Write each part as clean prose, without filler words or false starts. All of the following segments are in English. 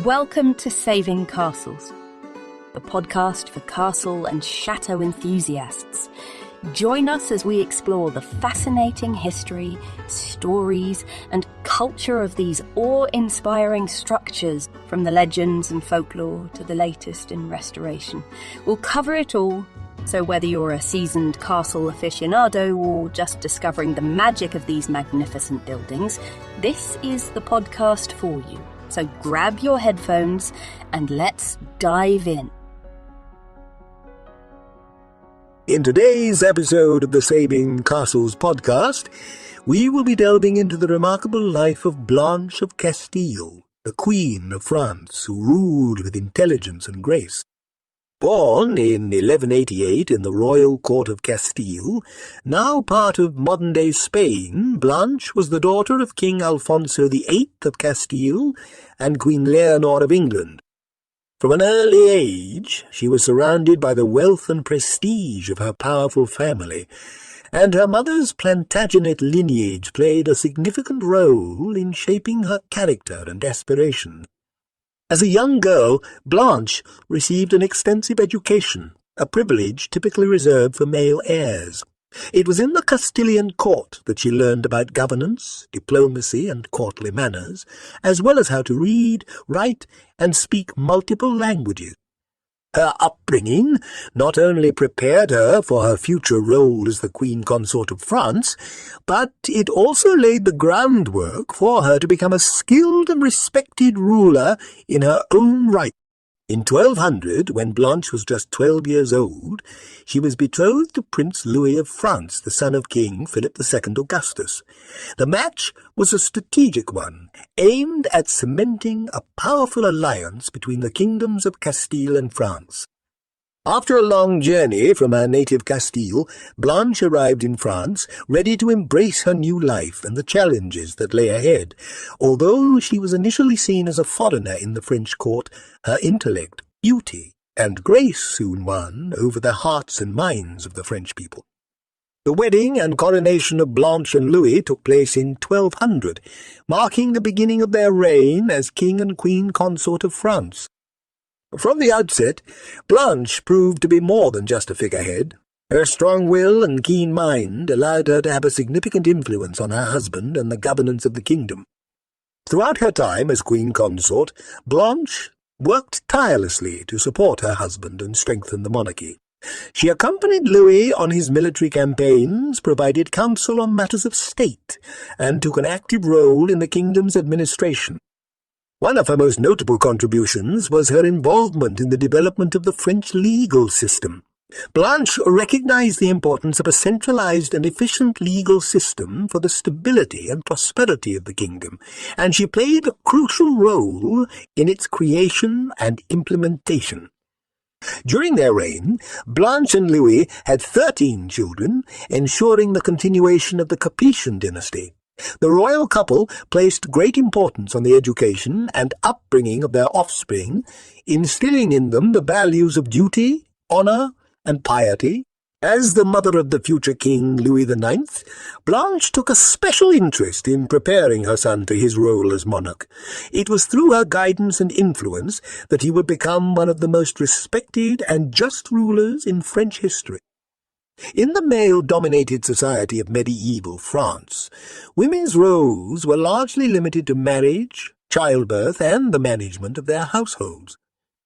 Welcome to Saving Castles, the podcast for castle and chateau enthusiasts. Join us as we explore the fascinating history, stories, and culture of these awe-inspiring structures, from the legends and folklore to the latest in restoration. We'll cover it all, so whether you're a seasoned castle aficionado or just discovering the magic of these magnificent buildings, this is the podcast for you. So grab your headphones and let's dive in. In today's episode of the Saving Castles podcast, we will be delving into the remarkable life of Blanche of Castile, the Queen of France, who ruled with intelligence and grace. Born in 1188 in the royal court of Castile, now part of modern-day Spain, Blanche was the daughter of King Alfonso VIII of Castile and Queen Leonor of England. From an early age, she was surrounded by the wealth and prestige of her powerful family, and her mother's Plantagenet lineage played a significant role in shaping her character and aspirations. As a young girl, Blanche received an extensive education, a privilege typically reserved for male heirs. It was in the Castilian court that she learned about governance, diplomacy, and courtly manners, as well as how to read, write, and speak multiple languages. Her upbringing not only prepared her for her future role as the Queen Consort of France, but it also laid the groundwork for her to become a skilled and respected ruler in her own right. In 1200, when Blanche was just 12 years old, she was betrothed to Prince Louis of France, the son of King Philip II Augustus. The match was a strategic one, aimed at cementing a powerful alliance between the kingdoms of Castile and France. After a long journey from her native Castile, Blanche arrived in France, ready to embrace her new life and the challenges that lay ahead. Although she was initially seen as a foreigner in the French court, her intellect, beauty, and grace soon won over the hearts and minds of the French people. The wedding and coronation of Blanche and Louis took place in 1200, marking the beginning of their reign as King and Queen Consort of France. From the outset, Blanche proved to be more than just a figurehead. Her strong will and keen mind allowed her to have a significant influence on her husband and the governance of the kingdom. Throughout her time as Queen Consort, Blanche worked tirelessly to support her husband and strengthen the monarchy. She accompanied Louis on his military campaigns, provided counsel on matters of state, and took an active role in the kingdom's administration. One of her most notable contributions was her involvement in the development of the French legal system. Blanche recognized the importance of a centralized and efficient legal system for the stability and prosperity of the kingdom, and she played a crucial role in its creation and implementation. During their reign, Blanche and Louis had 13 children, ensuring the continuation of the Capetian dynasty. The royal couple placed great importance on the education and upbringing of their offspring, instilling in them the values of duty, honor, and piety. As the mother of the future King Louis IX, Blanche took a special interest in preparing her son for his role as monarch. It was through her guidance and influence that he would become one of the most respected and just rulers in French history. In the male-dominated society of medieval France, women's roles were largely limited to marriage, childbirth, and the management of their households.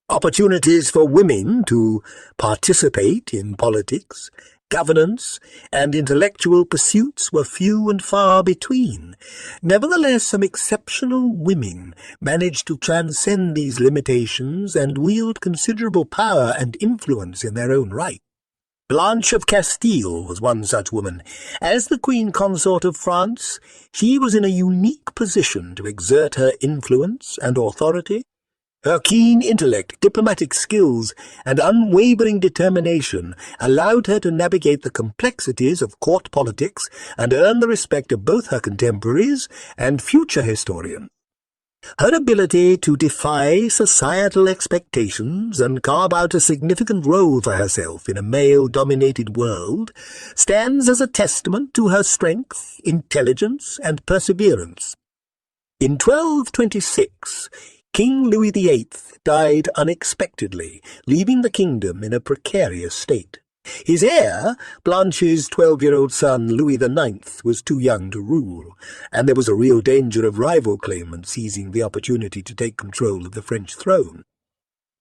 Opportunities for women to participate in politics, governance, and intellectual pursuits were few and far between. Nevertheless, some exceptional women managed to transcend these limitations and wield considerable power and influence in their own right. Blanche of Castile was one such woman. As the Queen Consort of France, she was in a unique position to exert her influence and authority. Her keen intellect, diplomatic skills, and unwavering determination allowed her to navigate the complexities of court politics and earn the respect of both her contemporaries and future historians. Her ability to defy societal expectations and carve out a significant role for herself in a male-dominated world stands as a testament to her strength, intelligence, and perseverance. In 1226, King Louis VIII died unexpectedly, leaving the kingdom in a precarious state. His heir, Blanche's 12-year-old son Louis IX, was too young to rule, and there was a real danger of rival claimants seizing the opportunity to take control of the French throne.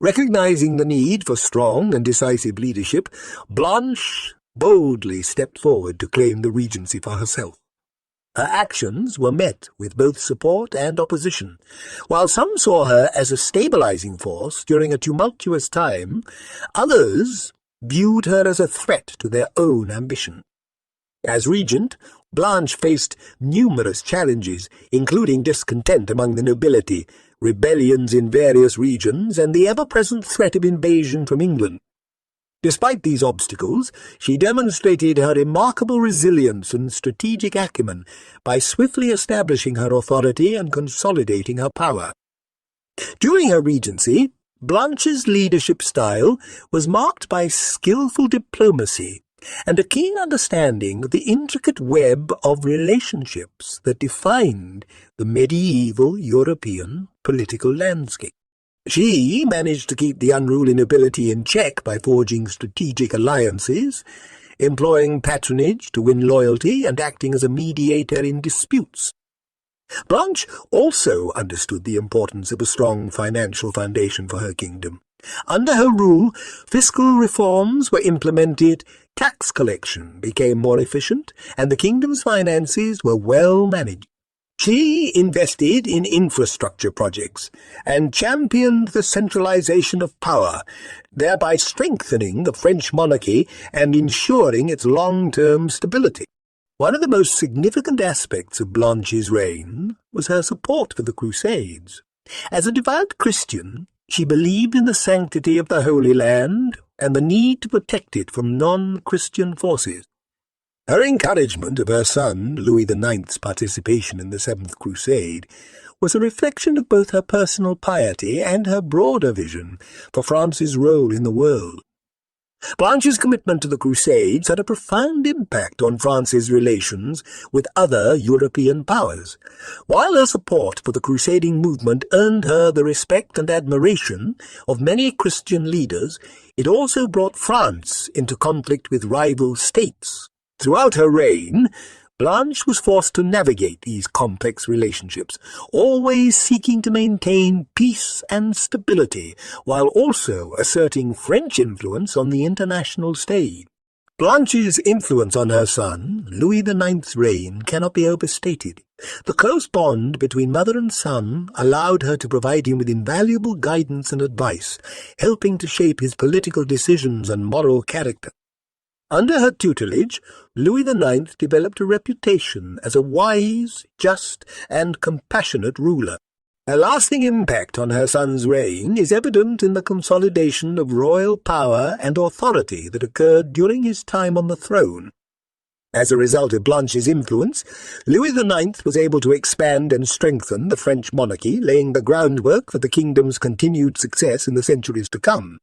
Recognizing the need for strong and decisive leadership, Blanche boldly stepped forward to claim the regency for herself. Her actions were met with both support and opposition. While some saw her as a stabilizing force during a tumultuous time, others viewed her as a threat to their own ambition. As regent, Blanche faced numerous challenges, including discontent among the nobility, rebellions in various regions, and the ever-present threat of invasion from England. Despite these obstacles, she demonstrated her remarkable resilience and strategic acumen by swiftly establishing her authority and consolidating her power. During her regency, Blanche's leadership style was marked by skillful diplomacy and a keen understanding of the intricate web of relationships that defined the medieval European political landscape. She managed to keep the unruly nobility in check by forging strategic alliances, employing patronage to win loyalty, and acting as a mediator in disputes. Blanche also understood the importance of a strong financial foundation for her kingdom. Under her rule, fiscal reforms were implemented, tax collection became more efficient, and the kingdom's finances were well managed. She invested in infrastructure projects and championed the centralization of power, thereby strengthening the French monarchy and ensuring its long-term stability. One of the most significant aspects of Blanche's reign was her support for the Crusades. As a devout Christian, she believed in the sanctity of the Holy Land and the need to protect it from non-Christian forces. Her encouragement of her son, Louis IX's participation in the Seventh Crusade, was a reflection of both her personal piety and her broader vision for France's role in the world. Blanche's commitment to the Crusades had a profound impact on France's relations with other European powers. While her support for the crusading movement earned her the respect and admiration of many Christian leaders, it also brought France into conflict with rival states. Throughout her reign, Blanche was forced to navigate these complex relationships, always seeking to maintain peace and stability, while also asserting French influence on the international stage. Blanche's influence on her son, Louis IX's reign, cannot be overstated. The close bond between mother and son allowed her to provide him with invaluable guidance and advice, helping to shape his political decisions and moral character. Under her tutelage, Louis IX developed a reputation as a wise, just, and compassionate ruler. Her lasting impact on her son's reign is evident in the consolidation of royal power and authority that occurred during his time on the throne. As a result of Blanche's influence, Louis IX was able to expand and strengthen the French monarchy, laying the groundwork for the kingdom's continued success in the centuries to come.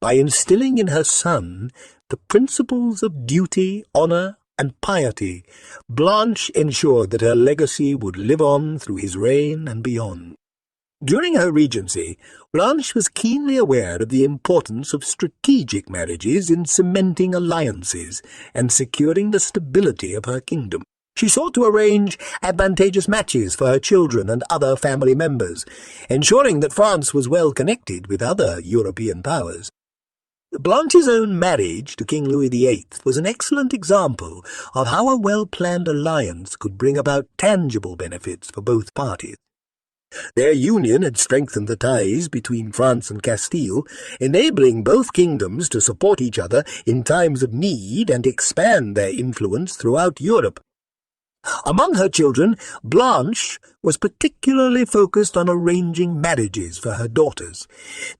By instilling in her son the principles of duty, honor, and piety, Blanche ensured that her legacy would live on through his reign and beyond. During her regency, Blanche was keenly aware of the importance of strategic marriages in cementing alliances and securing the stability of her kingdom. She sought to arrange advantageous matches for her children and other family members, ensuring that France was well connected with other European powers. Blanche's own marriage to King Louis VIII was an excellent example of how a well-planned alliance could bring about tangible benefits for both parties. Their union had strengthened the ties between France and Castile, enabling both kingdoms to support each other in times of need and expand their influence throughout Europe. Among her children, Blanche was particularly focused on arranging marriages for her daughters.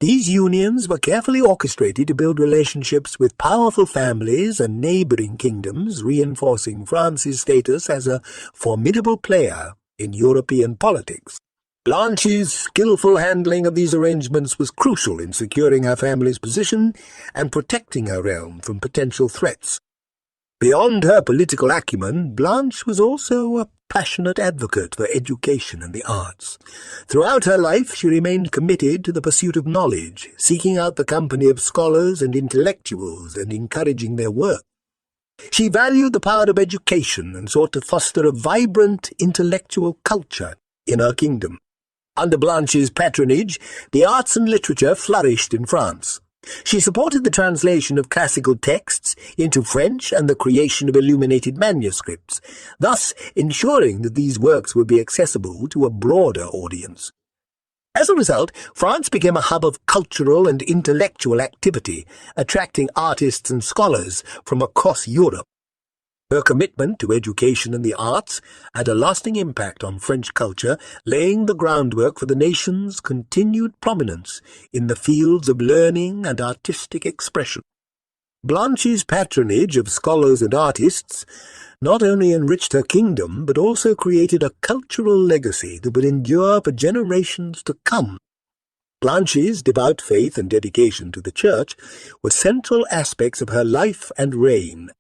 These unions were carefully orchestrated to build relationships with powerful families and neighboring kingdoms, reinforcing France's status as a formidable player in European politics. Blanche's skillful handling of these arrangements was crucial in securing her family's position and protecting her realm from potential threats. Beyond her political acumen, Blanche was also a passionate advocate for education and the arts. Throughout her life, she remained committed to the pursuit of knowledge, seeking out the company of scholars and intellectuals and encouraging their work. She valued the power of education and sought to foster a vibrant intellectual culture in her kingdom. Under Blanche's patronage, the arts and literature flourished in France. She supported the translation of classical texts into French and the creation of illuminated manuscripts, thus ensuring that these works would be accessible to a broader audience. As a result, France became a hub of cultural and intellectual activity, attracting artists and scholars from across Europe. Her commitment to education and the arts had a lasting impact on French culture, laying the groundwork for the nation's continued prominence in the fields of learning and artistic expression. Blanche's patronage of scholars and artists not only enriched her kingdom, but also created a cultural legacy that would endure for generations to come. Blanche's devout faith and dedication to the Church were central aspects of her life and reign.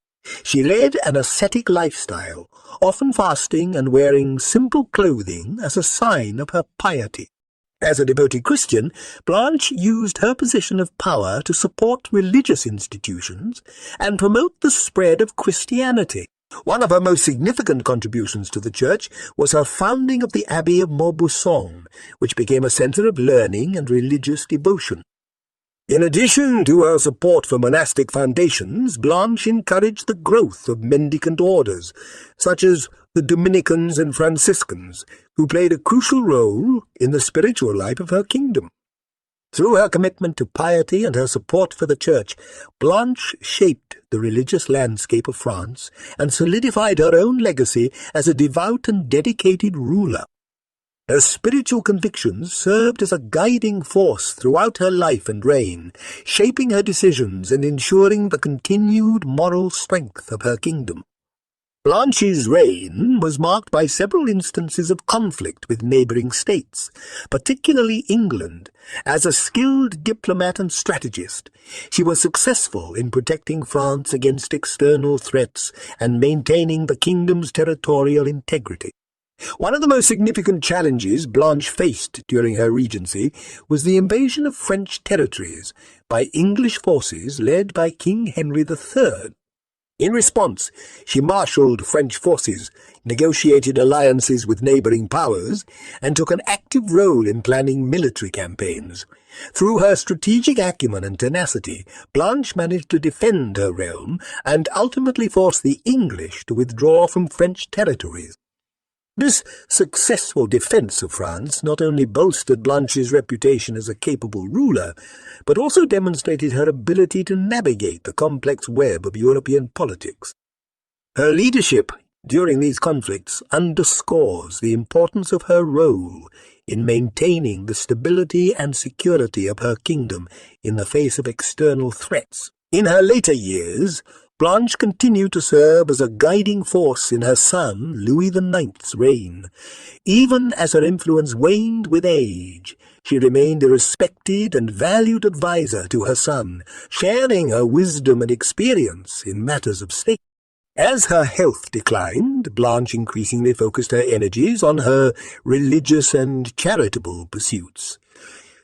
She led an ascetic lifestyle, often fasting and wearing simple clothing as a sign of her piety. As a devoted Christian, Blanche used her position of power to support religious institutions and promote the spread of Christianity. One of her most significant contributions to the Church was her founding of the Abbey of Maubuisson, which became a center of learning and religious devotion. In addition to her support for monastic foundations, Blanche encouraged the growth of mendicant orders, such as the Dominicans and Franciscans, who played a crucial role in the spiritual life of her kingdom. Through her commitment to piety and her support for the Church, Blanche shaped the religious landscape of France and solidified her own legacy as a devout and dedicated ruler. Her spiritual convictions served as a guiding force throughout her life and reign, shaping her decisions and ensuring the continued moral strength of her kingdom. Blanche's reign was marked by several instances of conflict with neighbouring states, particularly England. As a skilled diplomat and strategist, she was successful in protecting France against external threats and maintaining the kingdom's territorial integrity. One of the most significant challenges Blanche faced during her regency was the invasion of French territories by English forces led by King Henry III. In response, she marshalled French forces, negotiated alliances with neighbouring powers, and took an active role in planning military campaigns. Through her strategic acumen and tenacity, Blanche managed to defend her realm and ultimately force the English to withdraw from French territories. This successful defence of France not only bolstered Blanche's reputation as a capable ruler, but also demonstrated her ability to navigate the complex web of European politics. Her leadership during these conflicts underscores the importance of her role in maintaining the stability and security of her kingdom in the face of external threats. In her later years, Blanche continued to serve as a guiding force in her son Louis IX's reign. Even as her influence waned with age, she remained a respected and valued adviser to her son, sharing her wisdom and experience in matters of state. As her health declined, Blanche increasingly focused her energies on her religious and charitable pursuits.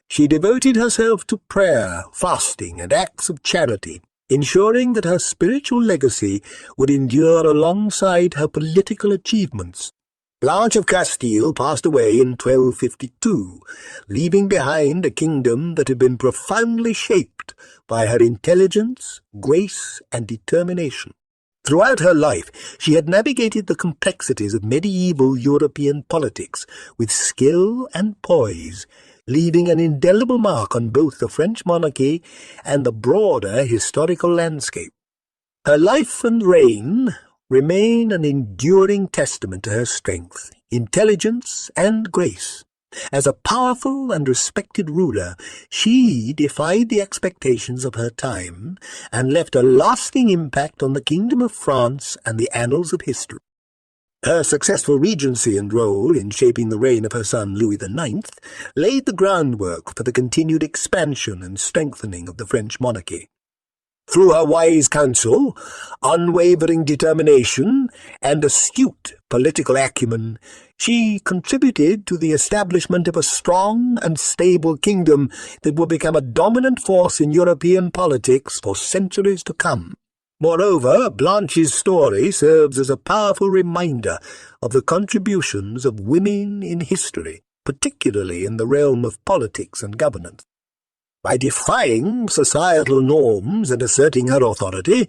She devoted herself to prayer, fasting, and acts of charity, ensuring that her spiritual legacy would endure alongside her political achievements. Blanche of Castile passed away in 1252, leaving behind a kingdom that had been profoundly shaped by her intelligence, grace, and determination. Throughout her life, she had navigated the complexities of medieval European politics with skill and poise, leaving an indelible mark on both the French monarchy and the broader historical landscape. Her life and reign remain an enduring testament to her strength, intelligence, and grace. As a powerful and respected ruler, she defied the expectations of her time and left a lasting impact on the Kingdom of France and the annals of history. Her successful regency and role in shaping the reign of her son Louis IX laid the groundwork for the continued expansion and strengthening of the French monarchy. Through her wise counsel, unwavering determination, and astute political acumen, she contributed to the establishment of a strong and stable kingdom that would become a dominant force in European politics for centuries to come. Moreover, Blanche's story serves as a powerful reminder of the contributions of women in history, particularly in the realm of politics and governance. By defying societal norms and asserting her authority,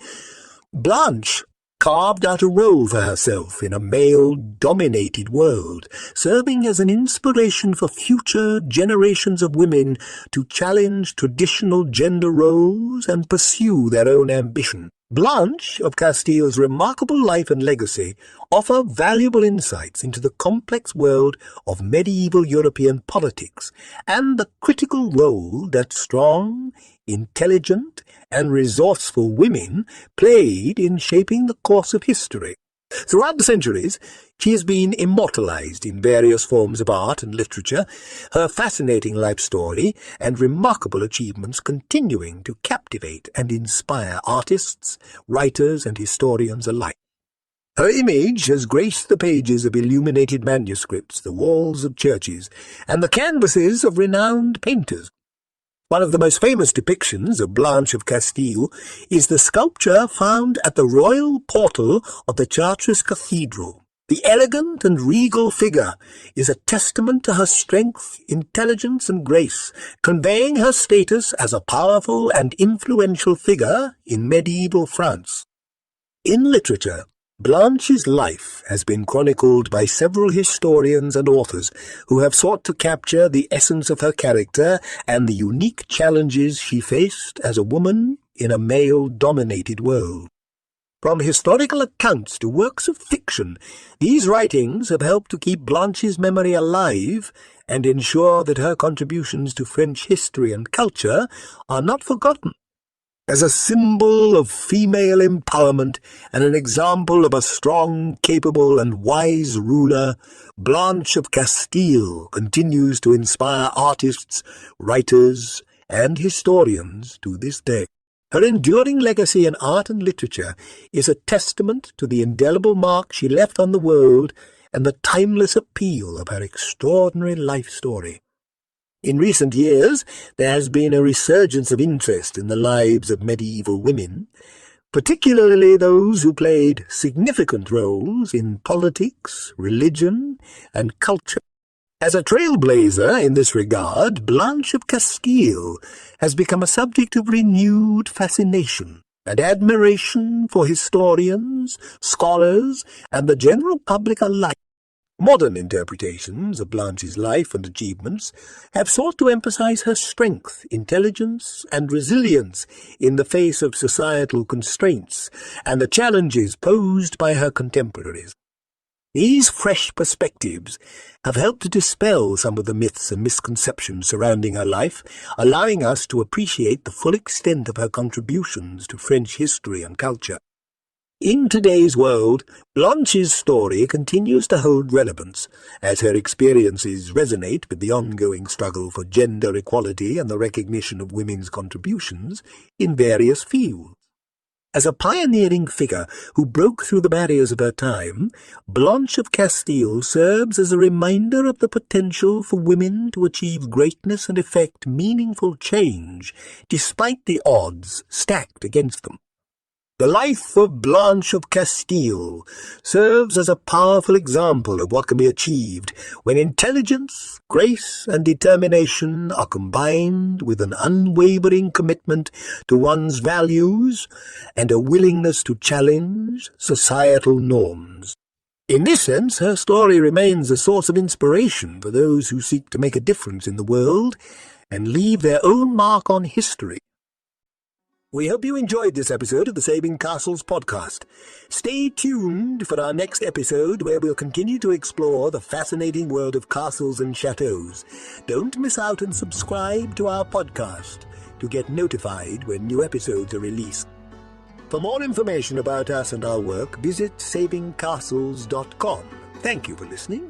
Blanche carved out a role for herself in a male-dominated world, serving as an inspiration for future generations of women to challenge traditional gender roles and pursue their own ambition. Blanche of Castile's remarkable life and legacy offer valuable insights into the complex world of medieval European politics and the critical role that strong, intelligent, and resourceful women played in shaping the course of history. Throughout the centuries, she has been immortalized in various forms of art and literature, her fascinating life story and remarkable achievements continuing to captivate and inspire artists, writers, and historians alike. Her image has graced the pages of illuminated manuscripts, the walls of churches, and the canvases of renowned painters. One of the most famous depictions of Blanche of Castile is the sculpture found at the royal portal of the Chartres Cathedral. The elegant and regal figure is a testament to her strength, intelligence, and grace, conveying her status as a powerful and influential figure in medieval France. In literature, Blanche's life has been chronicled by several historians and authors who have sought to capture the essence of her character and the unique challenges she faced as a woman in a male-dominated world. From historical accounts to works of fiction, these writings have helped to keep Blanche's memory alive and ensure that her contributions to French history and culture are not forgotten. As a symbol of female empowerment and an example of a strong, capable, and wise ruler, Blanche of Castile continues to inspire artists, writers, and historians to this day. Her enduring legacy in art and literature is a testament to the indelible mark she left on the world and the timeless appeal of her extraordinary life story. In recent years, there has been a resurgence of interest in the lives of medieval women, particularly those who played significant roles in politics, religion, and culture. As a trailblazer in this regard, Blanche of Castile has become a subject of renewed fascination and admiration for historians, scholars, and the general public alike. Modern interpretations of Blanche's life and achievements have sought to emphasize her strength, intelligence, and resilience in the face of societal constraints and the challenges posed by her contemporaries. These fresh perspectives have helped to dispel some of the myths and misconceptions surrounding her life, allowing us to appreciate the full extent of her contributions to French history and culture. In today's world, Blanche's story continues to hold relevance as her experiences resonate with the ongoing struggle for gender equality and the recognition of women's contributions in various fields. As a pioneering figure who broke through the barriers of her time, Blanche of Castile serves as a reminder of the potential for women to achieve greatness and effect meaningful change despite the odds stacked against them. The life of Blanche of Castile serves as a powerful example of what can be achieved when intelligence, grace, and determination are combined with an unwavering commitment to one's values and a willingness to challenge societal norms. In this sense, her story remains a source of inspiration for those who seek to make a difference in the world and leave their own mark on history. We hope you enjoyed this episode of the Saving Castles podcast. Stay tuned for our next episode where we'll continue to explore the fascinating world of castles and chateaux. Don't miss out and subscribe to our podcast to get notified when new episodes are released. For more information about us and our work, visit savingcastles.com. Thank you for listening.